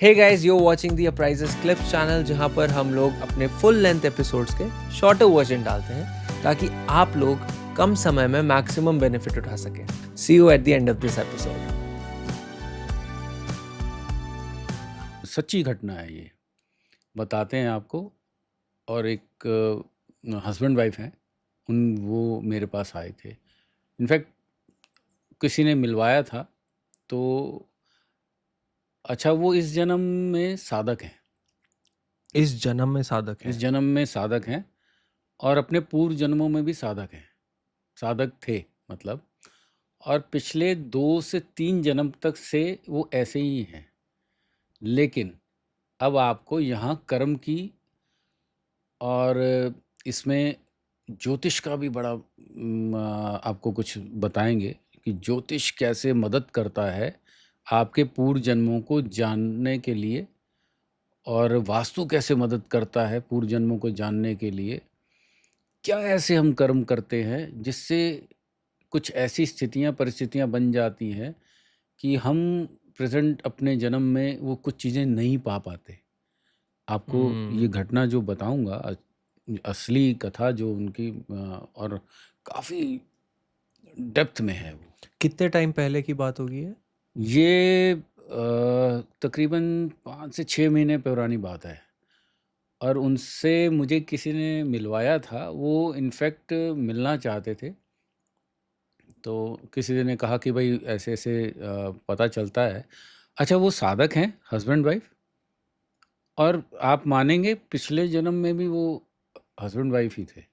Hey guys, you watching the Uprises clips channel, जहां पर हम लोग अपने फुल लेंथ एपिसोड्स के शॉर्टर वर्जन डालते हैं ताकि आप लोग कम समय में मैक्सिमम बेनिफिट उठा सकें। See you at the end of this episode. सच्ची घटना है ये, बताते हैं आपको। और एक हस्बैंड वाइफ हैं, वो मेरे पास आए थे। इनफैक्ट किसी ने मिलवाया था। तो अच्छा, वो इस जन्म में साधक हैं। इस जन्म में साधक इस है। जन्म में साधक हैं और अपने पूर्व जन्मों में भी साधक हैं, साधक थे मतलब। और पिछले 2 से 3 जन्म तक से वो ऐसे ही हैं। लेकिन अब आपको यहाँ कर्म की और इसमें ज्योतिष का भी बड़ा आपको कुछ बताएंगे कि ज्योतिष कैसे मदद करता है आपके पूर्व जन्मों को जानने के लिए, और वास्तु कैसे मदद करता है पूर्व जन्मों को जानने के लिए। क्या ऐसे हम कर्म करते हैं जिससे कुछ ऐसी स्थितियां परिस्थितियां बन जाती हैं कि हम प्रेजेंट अपने जन्म में वो कुछ चीज़ें नहीं पा पाते। आपको ये घटना जो बताऊंगा, असली कथा जो उनकी, और काफ़ी डेप्थ में है वो। कितने टाइम पहले की बात होगी है? ये तकरीबन 5 से 6 महीने पुरानी बात है। और उनसे मुझे किसी ने मिलवाया था, वो इनफैक्ट मिलना चाहते थे। तो किसी ने कहा कि भाई ऐसे ऐसे पता चलता है। अच्छा, वो साधक हैं, हस्बैंड वाइफ। और आप मानेंगे पिछले जन्म में भी वो हस्बैंड वाइफ ही थे,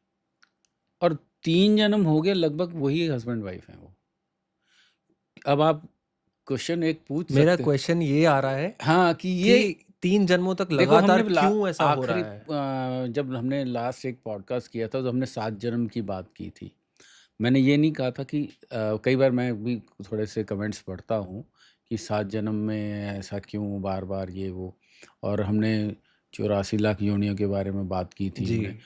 और 3 जन्म हो गए लगभग वही हस्बैंड वाइफ हैं वो। अब आप क्वेश्चन एक पूछ मेरा सकते हैं। क्वेश्चन ये आ रहा है हाँ, कि ये कि 3 जन्मों तक देखो, लगातार क्यों ऐसा हो रहा आखिरी है? जब हमने लास्ट एक पॉडकास्ट किया था तो हमने 7 जन्म की बात की थी। मैंने ये नहीं कहा था कि कई बार मैं भी थोड़े से कमेंट्स पढ़ता हूँ कि 7 जन्म में ऐसा क्यों बार-बार ये वो। और हमने 84 लाख योनियों के बारे में बात की थी जी। हमने।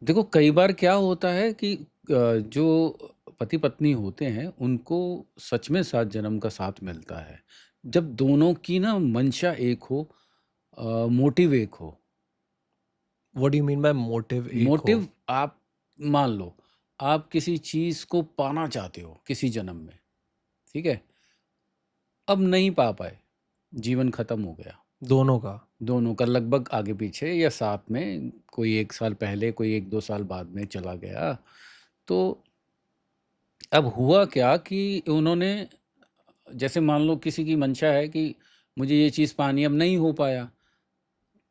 देखो, कई बार क्या होता है कि जो पति-पत्नी होते हैं उनको सच में 7 जन्म का साथ मिलता है। जब दोनों की ना मंशा एक हो, मोटिव एक हो। What do you mean by motive एक हो? मोटिव, आप मान लो आप किसी चीज़ को पाना चाहते हो किसी जन्म में, ठीक है? अब नहीं पा पाए, जीवन खत्म हो गया। दोनों का? दोनों का लगभग आगे-पीछे या साथ में, कोई 1 साल पहले, कोई 1-2 साल बाद में चला गया। तो अब हुआ क्या कि उन्होंने, जैसे मान लो किसी की मंशा है कि मुझे ये चीज़ पानी, अब नहीं हो पाया,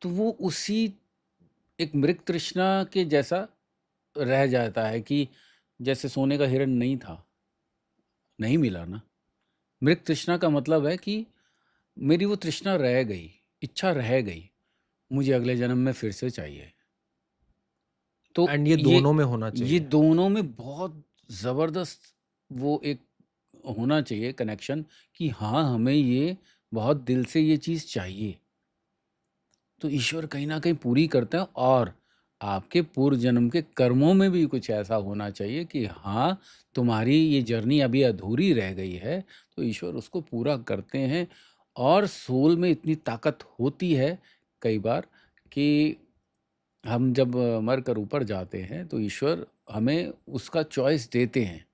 तो वो उसी एक मृग तृष्णा के जैसा रह जाता है कि जैसे सोने का हिरण नहीं था, नहीं मिला ना। मृग तृष्णा का मतलब है कि मेरी वो तृष्णा रह गई, इच्छा रह गई, मुझे अगले जन्म में फिर से चाहिए। तो एंड ये ये दोनों में होना ये चाहिए। दोनों में बहुत ज़बरदस्त वो एक होना चाहिए कनेक्शन कि हाँ, हमें ये बहुत दिल से ये चीज़ चाहिए। तो ईश्वर कहीं न कहीं पूरी करते हैं। और आपके पूर्व जन्म के कर्मों में भी कुछ ऐसा होना चाहिए कि हाँ, तुम्हारी ये जर्नी अभी अधूरी रह गई है, तो ईश्वर उसको पूरा करते हैं। और सोल में इतनी ताकत होती है कई बार कि हम जब मर कर ऊपर जाते हैं तो ईश्वर हमें उसका चॉइस देते हैं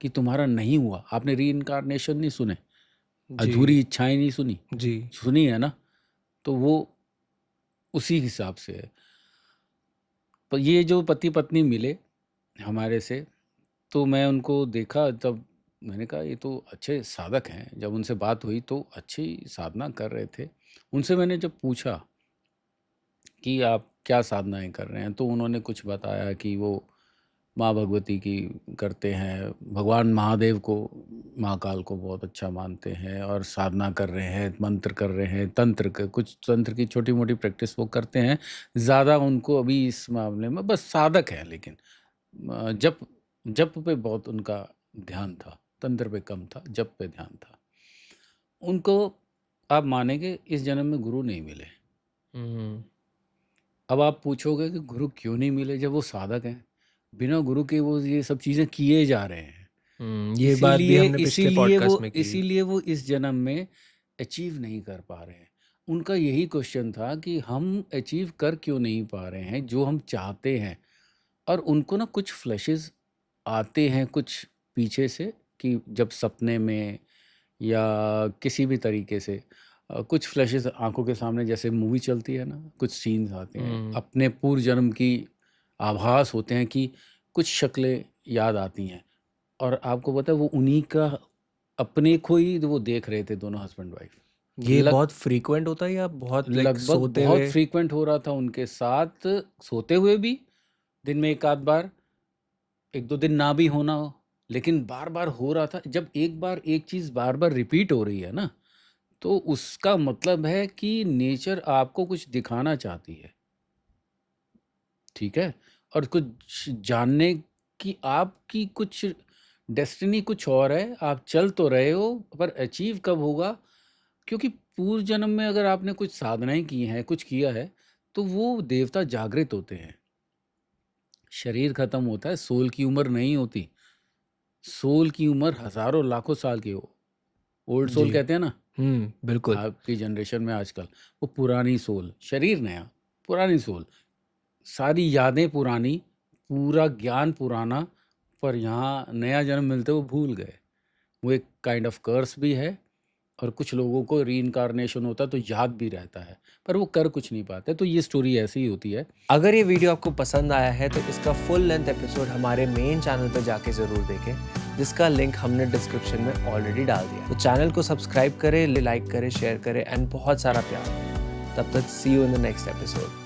कि तुम्हारा नहीं हुआ। आपने रीइंकार्नेशन नहीं सुने? जी। अधूरी इच्छाएँ नहीं सुनी? जी। सुनी है ना? तो वो उसी हिसाब से है। तो ये जो पति-पत्नी मिले हमारे से, तो मैं उनको देखा, तब मैंने कहा ये तो अच्छे साधक हैं। जब उनसे बात हुई तो अच्छी साधना कर रहे थे। उनसे मैंने जब पूछा कि आप क्या साधनाएँ कर रहे हैं? तो उन्होंने कुछ बताया कि वो माँ भगवती की करते हैं, भगवान महादेव को, महाकाल को बहुत अच्छा मानते हैं और साधना कर रहे हैं, मंत्र कर रहे हैं, तंत्र क कुछ तंत्र की छोटी-मोटी प्रैक्टिस वो करते हैं। ज़्यादा उनको अभी इस मामले में बस साधक हैं, लेकिन जप जप पे बहुत उनका ध्यान था, तंत्र पे कम था, जप पे ध्यान था। उनको, आप मानेंगे, इस जन्म में गुरु नहीं मिले। हम्म। अब आप पूछोगे कि गुरु क्यों नहीं मिले जब वो साधक हैं? बिना गुरु के वो ये सब चीज़ें किए जा रहे हैं। ये बात भी इसीलिए हमने पिछले इसीलिए वो पॉडकास्ट में की। इसीलिए वो इस जन्म में अचीव नहीं कर पा रहे हैं। उनका यही क्वेश्चन था कि हम अचीव कर क्यों नहीं पा रहे हैं जो हम चाहते हैं। और उनको ना कुछ फ्लैशेस आते हैं कुछ पीछे से, कि जब सपने में या किसी भी तरीके से कुछ फ्लैशेस आंखों के सामने, जैसे मूवी चलती है ना, कुछ सीन्स आते हैं, अपने पूर्व जन्म की आभास होते हैं कि कुछ शक्लें याद आती हैं। और आपको पता है वो उन्हीं का अपने को ही वो देख रहे थे, दोनों हस्बैंड वाइफ। ये लग बहुत फ्रीक्वेंट होता है या बहुत लाइक लगभग सोते बहुत हुए? फ्रीक्वेंट हो रहा था उनके साथ, सोते हुए भी, दिन में एक आध बार, एक दो दिन ना भी होना हो, लेकिन बार बार हो रहा था। जब एक बार एक चीज बार बार रिपीट हो रही है ना, तो उसका मतलब है कि नेचर आपको कुछ दिखाना चाहती है, ठीक है। और कुछ जानने की आपकी कुछ डेस्टिनी कुछ और है, आप चल तो रहे हो, पर अचीव कब होगा? क्योंकि पूर्व जन्म में अगर आपने कुछ साधनाएं की हैं, कुछ किया है, तो वो देवता जागृत होते हैं। शरीर खत्म होता है, सोल की उम्र नहीं होती। सोल की उम्र हजारों लाखों साल की हो, ओल्ड सोल जी। कहते हैं ना बिल्कुल। आपकी जनरेशन में आजकल, वो पुरानी सोल, शरीर नया, पुरानी सोल, सारी यादें पुरानी, पूरा ज्ञान पुराना, पर यहाँ नया जन्म मिलते वो भूल गए। वो एक काइंड ऑफ कर्स भी है। और कुछ लोगों को रीइंकार्नेशन होता है तो याद भी रहता है, पर वो कर कुछ नहीं पाते। तो ये स्टोरी ऐसी ही होती है। अगर ये वीडियो आपको पसंद आया है तो इसका फुल लेंथ एपिसोड हमारे मेन चैनल पर जाके ज़रूर देखें, जिसका लिंक हमने डिस्क्रिप्शन में ऑलरेडी डाल दिया। तो चैनल को सब्सक्राइब करें, लाइक करें, शेयर करें एंड बहुत सारा प्यार। तब तक see you in the next episode.